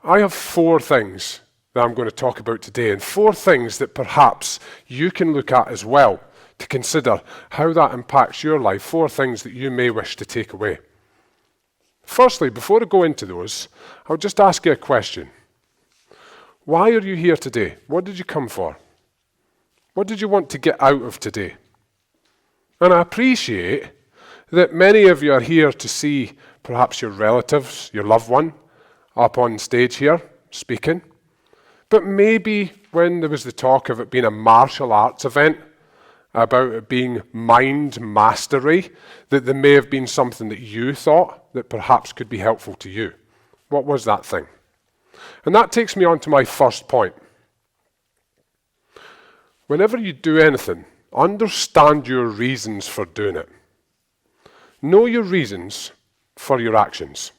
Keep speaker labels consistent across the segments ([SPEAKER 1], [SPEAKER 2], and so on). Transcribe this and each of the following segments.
[SPEAKER 1] I have 4 things that I'm going to talk about today, and 4 things that perhaps you can look at as well to consider how that impacts your life, 4 things that you may wish to take away. Firstly, before I go into those, I'll just ask you a question. Why are you here today? What did you come for? What did you want to get out of today? And I appreciate that many of you are here to see perhaps your relatives, your loved one, up on stage here speaking. But maybe when there was the talk of it being a martial arts event, about it being mind mastery, that there may have been something that you thought that perhaps could be helpful to you. What was that thing? And that takes me on to my first point. Whenever you do anything, understand your reasons for doing it. Know your reasons for your actions.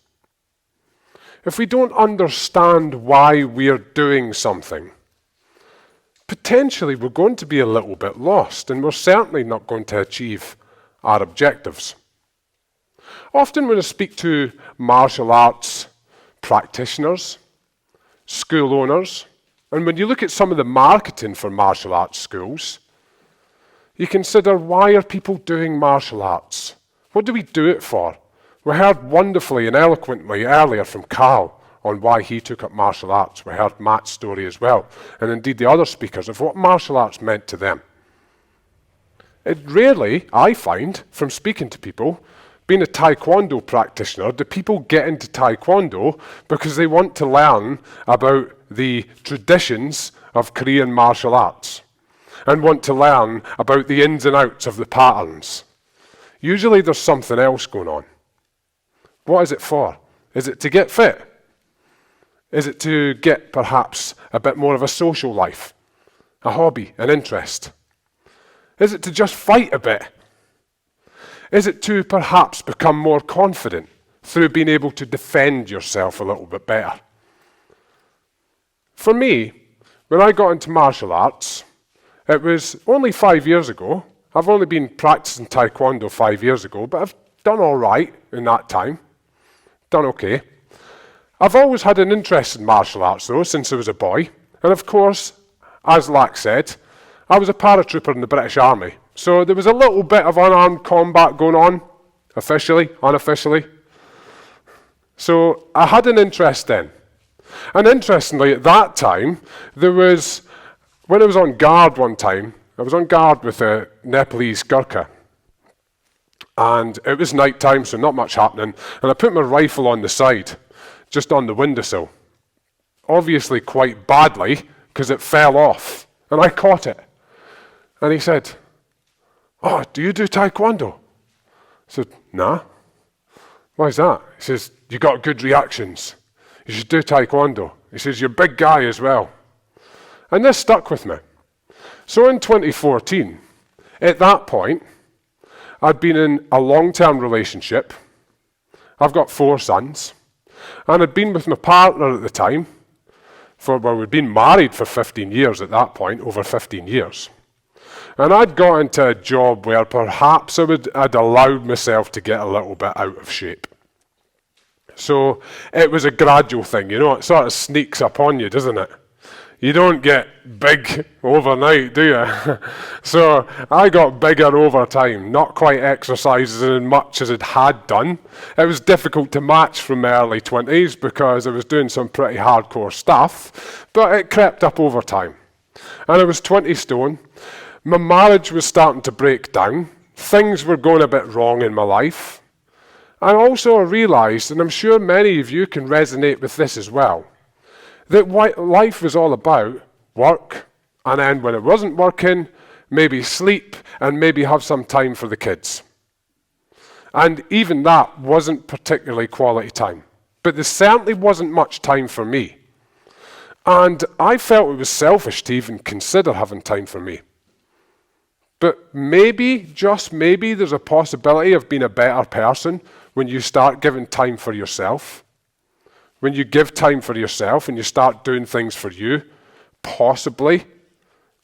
[SPEAKER 1] If we don't understand why we're doing something, potentially we're going to be a little bit lost, and we're certainly not going to achieve our objectives. Often when I speak to martial arts practitioners, school owners, and when you look at some of the marketing for martial arts schools, you consider, why are people doing martial arts? What do we do it for? We heard wonderfully and eloquently earlier from Carl on why he took up martial arts. We heard Matt's story as well, and indeed the other speakers, of what martial arts meant to them. It rarely, I find, from speaking to people, being a Tae Kwon Do practitioner, do people get into Tae Kwon Do because they want to learn about the traditions of Korean martial arts and want to learn about the ins and outs of the patterns. Usually there's something else going on. What is it for? Is it to get fit? Is it to get perhaps a bit more of a social life, a hobby, an interest? Is it to just fight a bit? Is it to perhaps become more confident through being able to defend yourself a little bit better? For me, when I got into martial arts, it was only 5 years ago. I've only been practicing Tae Kwon Do 5 years ago, but I've done all right in that time. Done okay. I've always had an interest in martial arts, though, since I was a boy. And of course, as Lack said, I was a paratrooper in the British Army. So there was a little bit of unarmed combat going on, officially, unofficially. So I had an interest then. And interestingly, at that time, when I was on guard one time, I was on guard with a Nepalese Gurkha. And it was night time, so not much happening. And I put my rifle on the side, just on the windowsill. Obviously quite badly, because it fell off. And I caught it. And he said, "Oh, do you do Tae Kwon Do?" I said, "Nah." "Why is that?" He says, "You got good reactions. You should do Tae Kwon Do." He says, "You're a big guy as well." And this stuck with me. So in 2014, at that point, I'd been in a long-term relationship. I've got 4 sons. And I'd been with my partner at the time, we'd been married for 15 years at that point, over 15 years. And I'd got into a job where perhaps I'd allowed myself to get a little bit out of shape. So it was a gradual thing, it sort of sneaks up on you, doesn't it? You don't get big overnight, do you? So I got bigger over time, not quite exercising as much as it had done. It was difficult to match from my early 20s because I was doing some pretty hardcore stuff, but it crept up over time. And I was 20 stone. My marriage was starting to break down. Things were going a bit wrong in my life. And also I realized, and I'm sure many of you can resonate with this as well, that what life was all about, work, and then when it wasn't working, maybe sleep, and maybe have some time for the kids. And even that wasn't particularly quality time. But there certainly wasn't much time for me. And I felt it was selfish to even consider having time for me. But maybe, just maybe, there's a possibility of being a better person when you start giving time for yourself. When you give time for yourself and you start doing things for you, possibly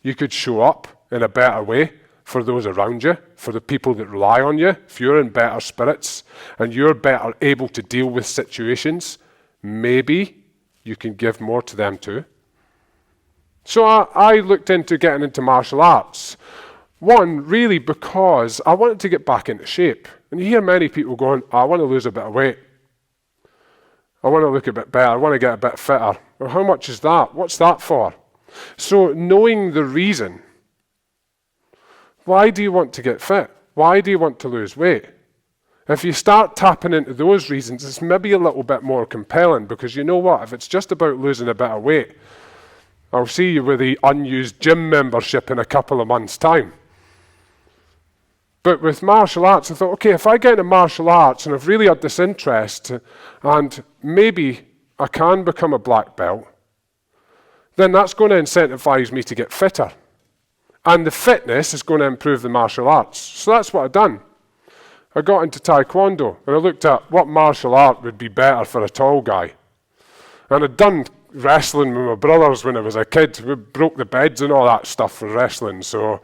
[SPEAKER 1] you could show up in a better way for those around you, for the people that rely on you. If you're in better spirits and you're better able to deal with situations, maybe you can give more to them too. So I looked into getting into martial arts. One, really because I wanted to get back into shape. And you hear many people going, I want to lose a bit of weight. I want to look a bit better. I want to get a bit fitter. Well, how much is that? What's that for? So knowing the reason, why do you want to get fit? Why do you want to lose weight? If you start tapping into those reasons, it's maybe a little bit more compelling, because you know what? If it's just about losing a bit of weight, I'll see you with the unused gym membership in a couple of months' time. But with martial arts, I thought, okay, if I get into martial arts and I've really had this interest, and maybe I can become a black belt, then that's going to incentivize me to get fitter. And the fitness is going to improve the martial arts. So that's what I've done. I got into Tae Kwon Do, and I looked at what martial art would be better for a tall guy. And I'd done wrestling with my brothers when I was a kid. We broke the beds and all that stuff for wrestling. So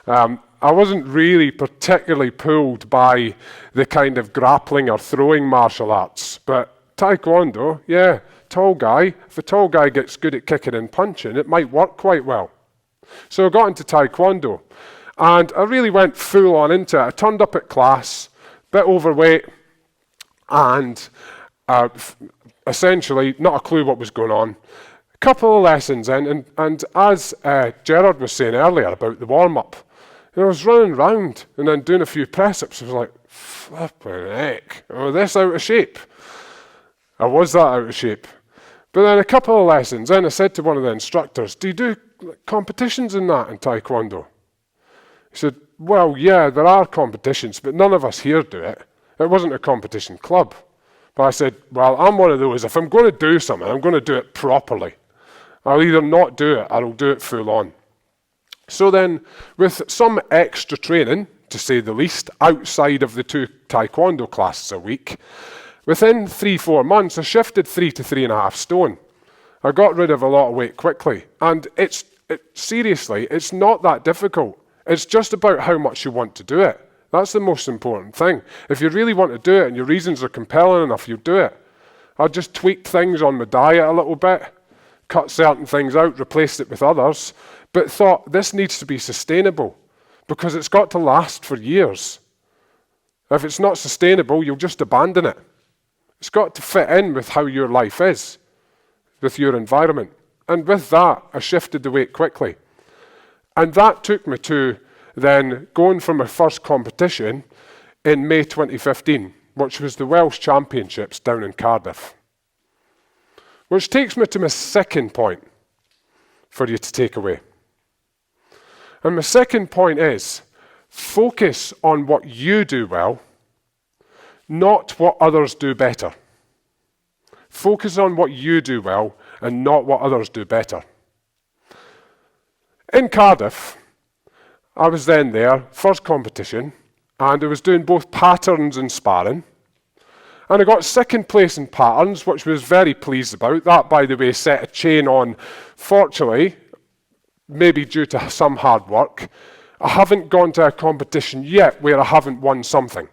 [SPEAKER 1] I wasn't really particularly pulled by the kind of grappling or throwing martial arts. But Tae Kwon Do, yeah, tall guy. If a tall guy gets good at kicking and punching, it might work quite well. So I got into Tae Kwon Do, and I really went full on into it. I turned up at class, bit overweight, and essentially not a clue what was going on. A couple of lessons in, and as Gerard was saying earlier about the warm-up, I was running around and then doing a few press-ups. I was like, flipping heck, oh, this out of shape. I was that out of shape. But then a couple of lessons in, I said to one of the instructors, do you do competitions in that in Tae Kwon Do? He said, well, yeah, there are competitions, but none of us here do it. It wasn't a competition club. But I said, well, I'm one of those. If I'm going to do something, I'm going to do it properly. I'll either not do it, or I'll do it full on. So then, with some extra training, to say the least, outside of the 2 Tae Kwon Do classes a week, within 3-4 months, I shifted 3 to 3.5 stone. I got rid of a lot of weight quickly. And seriously, it's not that difficult. It's just about how much you want to do it. That's the most important thing. If you really want to do it and your reasons are compelling enough, you do it. I just tweaked things on my diet a little bit, cut certain things out, replaced it with others, but thought this needs to be sustainable because it's got to last for years. If it's not sustainable, you'll just abandon it. It's got to fit in with how your life is, with your environment. And with that, I shifted the weight quickly. And that took me to then going for my first competition in May 2015, which was the Welsh Championships down in Cardiff. Which takes me to my second point for you to take away. And my second point is, focus on what you do well, not what others do better. Focus on what you do well and not what others do better. In Cardiff, I was then there, first competition, and I was doing both patterns and sparring. And I got second place in patterns, which I was very pleased about. That, by the way, set a chain on, fortunately, maybe due to some hard work. I haven't gone to a competition yet where I haven't won something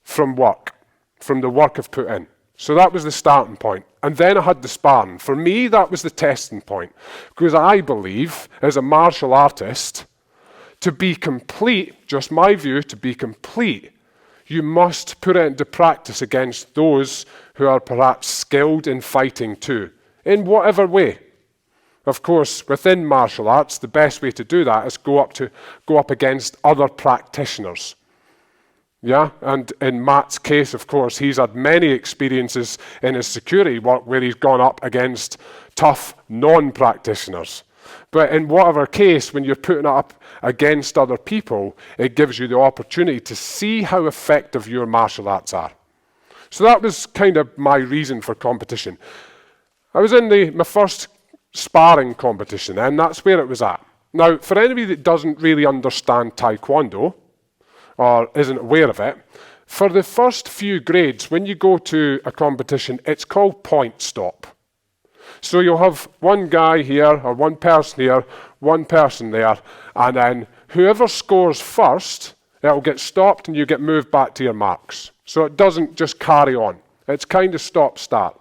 [SPEAKER 1] from work, from the work I've put in. So that was the starting point. And then I had the sparring. For me, that was the testing point. Because I believe, as a martial artist, to be complete, just my view, to be complete, you must put it into practice against those who are perhaps skilled in fighting too, in whatever way. Of course, within martial arts, the best way to do that is go up against other practitioners. Yeah, and in Matt's case, of course, he's had many experiences in his security work where he's gone up against tough non-practitioners. But in whatever case, when you're putting it up against other people, it gives you the opportunity to see how effective your martial arts are. So that was kind of my reason for competition. I was in my first sparring competition, and that's where it was at. Now, for anybody that doesn't really understand Tae Kwon Do, or isn't aware of it, for the first few grades, when you go to a competition, it's called point stop. So you'll have one guy here, or one person here, one person there, and then whoever scores first, it'll get stopped and you get moved back to your marks. So it doesn't just carry on. It's kind of stop-start.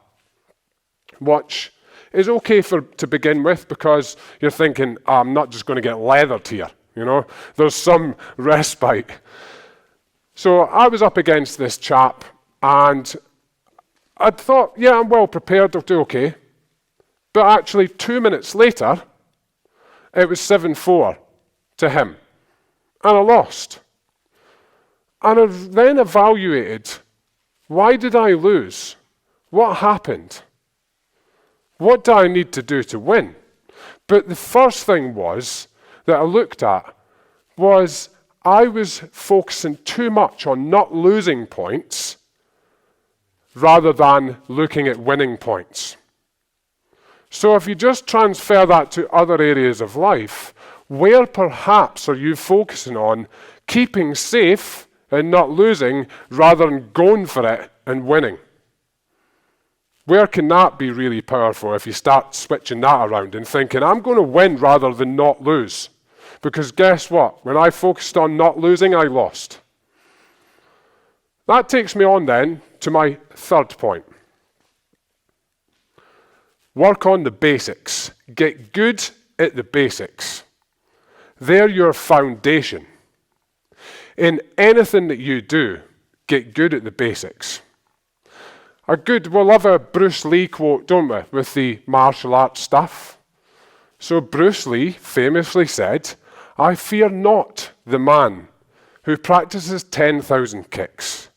[SPEAKER 1] watch is okay to begin with, because you're thinking, I'm not just going to get leathered here. There's some respite. So I was up against this chap, and I'd thought, yeah, I'm well prepared, I'll do okay. But actually, 2 minutes later, it was 7-4 to him, and I lost. And I then evaluated, why did I lose? What happened? What do I need to do to win? But the first thing that I looked at was I was focusing too much on not losing points rather than looking at winning points. So if you just transfer that to other areas of life, where perhaps are you focusing on keeping safe and not losing rather than going for it and winning? Where can that be really powerful if you start switching that around and thinking, I'm going to win rather than not lose? Because guess what? When I focused on not losing, I lost. That takes me on then to my third point. Work on the basics. Get good at the basics. They're your foundation. In anything that you do, get good at the basics. We'll love a Bruce Lee quote, don't we, with the martial arts stuff. So Bruce Lee famously said, I fear not the man who practices 10,000 kicks.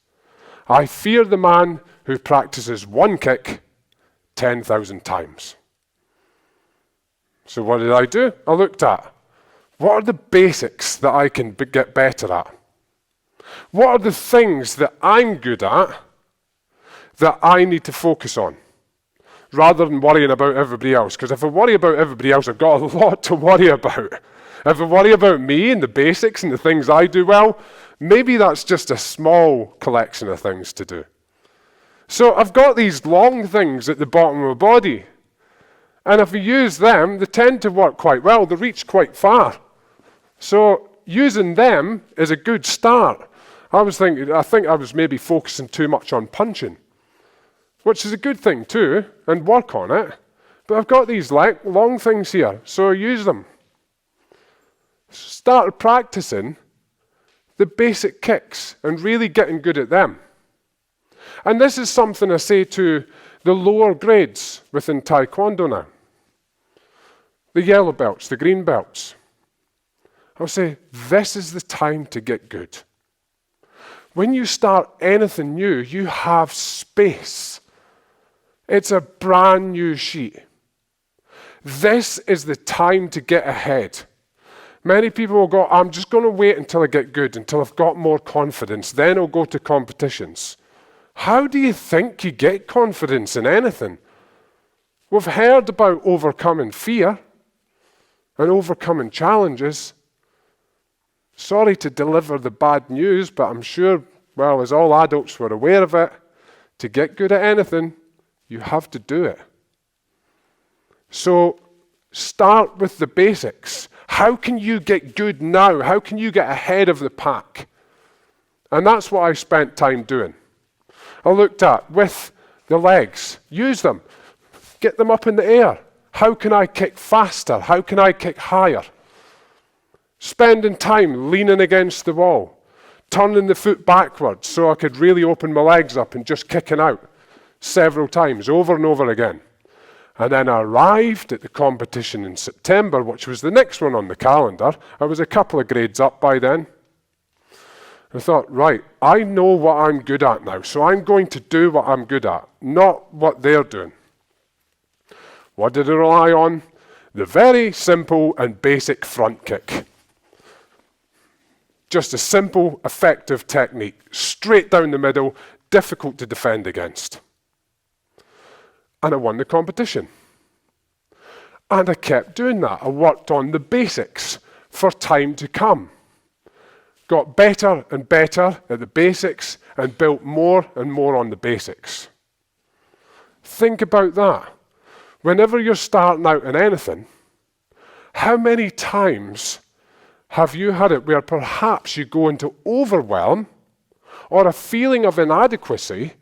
[SPEAKER 1] I fear the man who practices one kick 10,000 times. So what did I do? I looked at, what are the basics that I can get better at? What are the things that I'm good at that I need to focus on, rather than worrying about everybody else? Because if I worry about everybody else, I've got a lot to worry about. If I worry about me and the basics and the things I do well, maybe that's just a small collection of things to do. So I've got these long things at the bottom of my body, and if I use them, they tend to work quite well. They reach quite far. So using them is a good start. I think I was maybe focusing too much on punching, which is a good thing too, and work on it. But I've got these long things here, so I use them. Started practicing the basic kicks and really getting good at them. And this is something I say to the lower grades within Tae Kwon Do now. The yellow belts, the green belts. I'll say, this is the time to get good. When you start anything new, you have space. It's a brand new sheet. This is the time to get ahead. Many people will go, I'm just going to wait until I get good, until I've got more confidence, then I'll go to competitions. How do you think you get confidence in anything? We've heard about overcoming fear and overcoming challenges. Sorry to deliver the bad news, but I'm sure, as all adults were aware of it, to get good at anything, you have to do it. So start with the basics. How can you get good now? How can you get ahead of the pack? And that's what I spent time doing. I looked at, with the legs, use them. Get them up in the air. How can I kick faster? How can I kick higher? Spending time leaning against the wall, turning the foot backwards so I could really open my legs up and just kicking out several times, over and over again. And then I arrived at the competition in September, which was the next one on the calendar. I was a couple of grades up by then. I thought, right, I know what I'm good at now, so I'm going to do what I'm good at, not what they're doing. What did I rely on? The very simple and basic front kick. Just a simple, effective technique, straight down the middle, difficult to defend against. And I won the competition. And I kept doing that. I worked on the basics for time to come. Got better and better at the basics and built more and more on the basics. Think about that. Whenever you're starting out in anything, how many times have you had it where perhaps you go into overwhelm or a feeling of inadequacy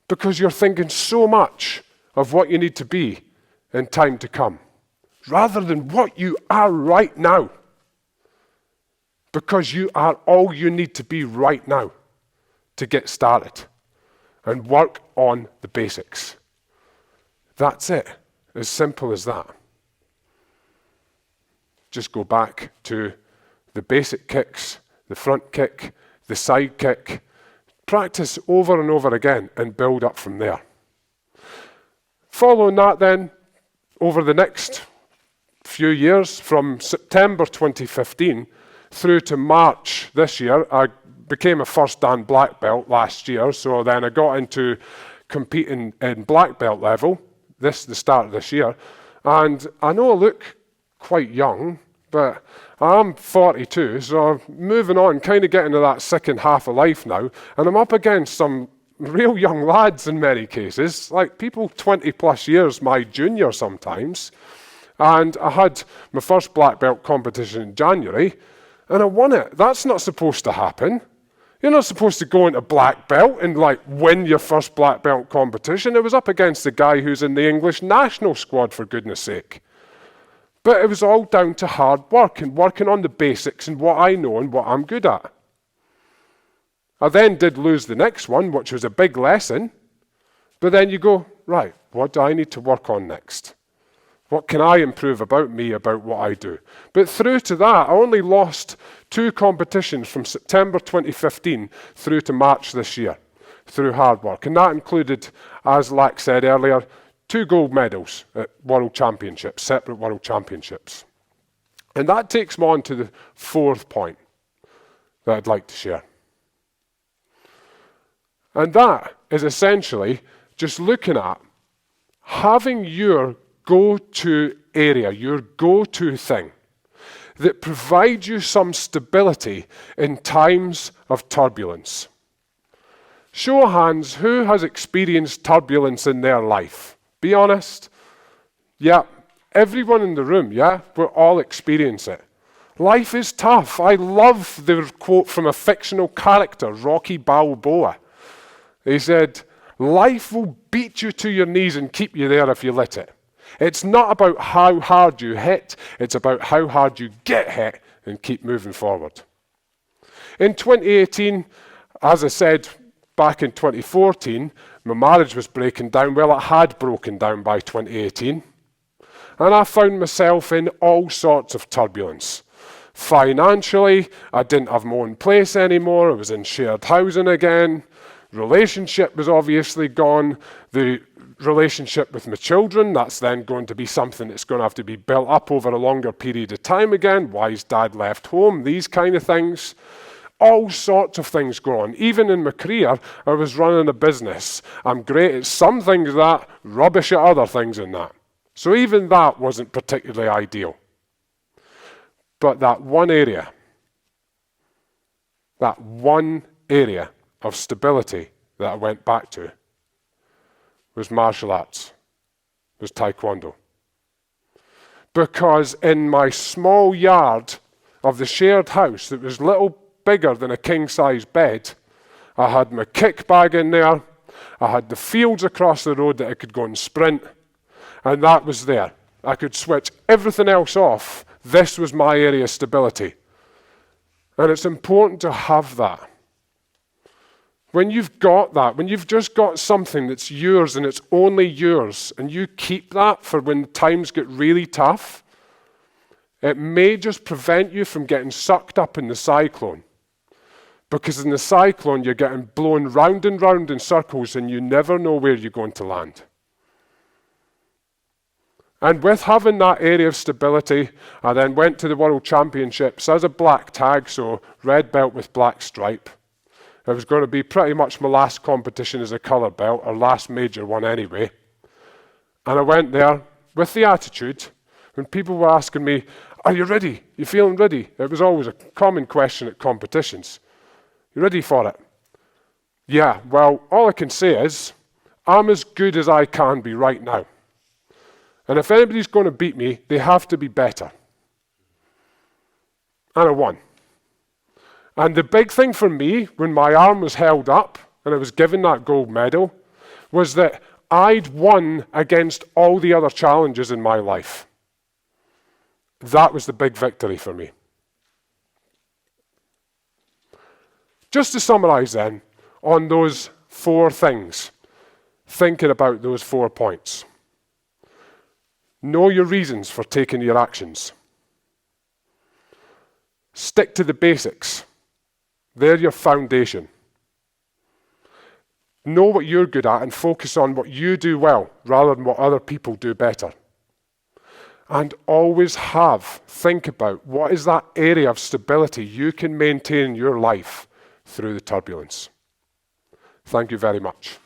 [SPEAKER 1] because you're thinking so much of what you need to be in time to come, rather than what you are right now. Because you are all you need to be right now to get started and work on the basics. That's it. As simple as that. Just go back to the basic kicks, the front kick, the side kick. Practice over and over again and build up from there. Following that then, over the next few years, from September 2015 through to March this year, I became a first Dan black belt last year, so then I got into competing in black belt level, the start of this year, and I know I look quite young, but I'm 42, so I'm moving on, kind of getting to that second half of life now, and I'm up against some real young lads in many cases, like people 20 plus years my junior sometimes. And I had my first black belt competition in January, and I won it. That's not supposed to happen. You're not supposed to go into black belt and win your first black belt competition. It was up against the guy who's in the English national squad, for goodness sake. But it was all down to hard work and working on the basics and what I know and what I'm good at. I then did lose the next one, which was a big lesson. But then you go, right, what do I need to work on next? What can I improve about me, about what I do? But through to that, I only lost 2 competitions from September 2015 through to March this year, through hard work. And that included, as Lack said earlier, 2 gold medals at World Championships, separate World Championships. And that takes me on to the 4th point that I'd like to share. And that is essentially just looking at having your go-to area, your go-to thing that provides you some stability in times of turbulence. Show of hands, who has experienced turbulence in their life? Be honest. Yeah, everyone in the room, yeah? We're all experiencing it. Life is tough. I love the quote from a fictional character, Rocky Balboa. He said, life will beat you to your knees and keep you there if you let it. It's not about how hard you hit, it's about how hard you get hit and keep moving forward. In 2018, as I said, back in 2014, my marriage was breaking down. Well, it had broken down by 2018. And I found myself in all sorts of turbulence. Financially, I didn't have my own place anymore. I was in shared housing again. Relationship was obviously gone. The relationship with my children, that's then going to be something that's going to have to be built up over a longer period of time again. Why is dad left home? These kind of things. All sorts of things go on. Even in my career, I was running a business. I'm great at some things that, rubbish at other things in that. So even that wasn't particularly ideal. But that one area of stability that I went back to was martial arts, was Tae Kwon Do. Because in my small yard of the shared house that was little bigger than a king-size bed, I had my kick bag in there, I had the fields across the road that I could go and sprint, and that was there. I could switch everything else off. This was my area of stability. And it's important to have that. When you've got that, when you've just got something that's yours and it's only yours, and you keep that for when times get really tough, it may just prevent you from getting sucked up in the cyclone. Because in the cyclone, you're getting blown round and round in circles and you never know where you're going to land. And with having that area of stability, I then went to the World Championships as a black tag, so red belt with black stripe. It was going to be pretty much my last competition as a colour belt, or last major one anyway. And I went there with the attitude, when people were asking me, are you ready? You feeling ready? It was always a common question at competitions. You ready for it? Yeah, well, all I can say is, I'm as good as I can be right now. And if anybody's going to beat me, they have to be better. And I won. And the big thing for me, when my arm was held up and I was given that gold medal, was that I'd won against all the other challenges in my life. That was the big victory for me. Just to summarize then, on those 4 things, thinking about those 4 points. Know your reasons for taking your actions. Stick to the basics. They're your foundation. Know what you're good at and focus on what you do well rather than what other people do better. And always think about what is that area of stability you can maintain in your life through the turbulence. Thank you very much.